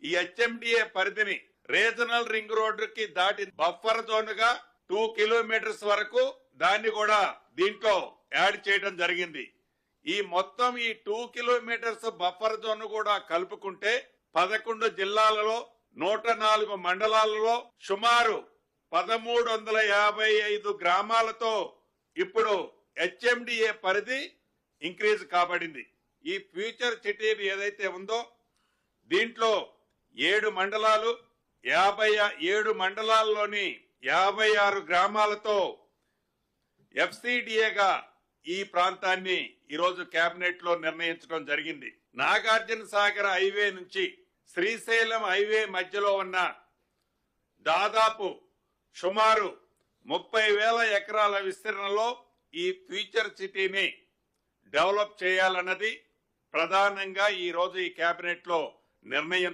ఈ హెచ్ఎండిఏ పరిధిని regional ring రోడ్డుకి దాటి బఫర్ జోన్ గా 2 కిలోమీటర్స్ వరకు దాన్ని కూడా దీంట్లో యాడ్ చేయడం జరిగింది. ఈ మొత్తం ఈ 2 కిలోమీటర్స్ బఫర్ జోన్ కూడా కలుపుకుంటే 11 జిల్లాలలో 104 మండలాలలో సుమారు 1355 గ్రామాలతో ఇప్పుడు హెచ్ఎండిఏ పరిధి ఇంక్రీజ్ కాబడింది. ఈ ఫ్యూచర్ సిటీ ఏదైతే ఉందో దీంట్లో 7 మండలాలు 57 మండలాల్లోని 56 గ్రామాలతో ఎఫ్సిడిఏగా ఈ ప్రాంతాన్ని ఈరోజు కేబినెట్ లో నిర్ణయించడం జరిగింది. నాగార్జున సాగర్ హైవే నుంచి శ్రీశైలం హైవే మధ్యలో ఉన్న దాదాపు సుమారు 30,000 ఎకరాల విస్తీర్ణంలో ఈ ఫ్యూచర్ సిటీని డెవలప్ చేయాలన్నది ప్రధానంగా ఈ రోజు ఈ కేబినెట్ లో నిర్ణయం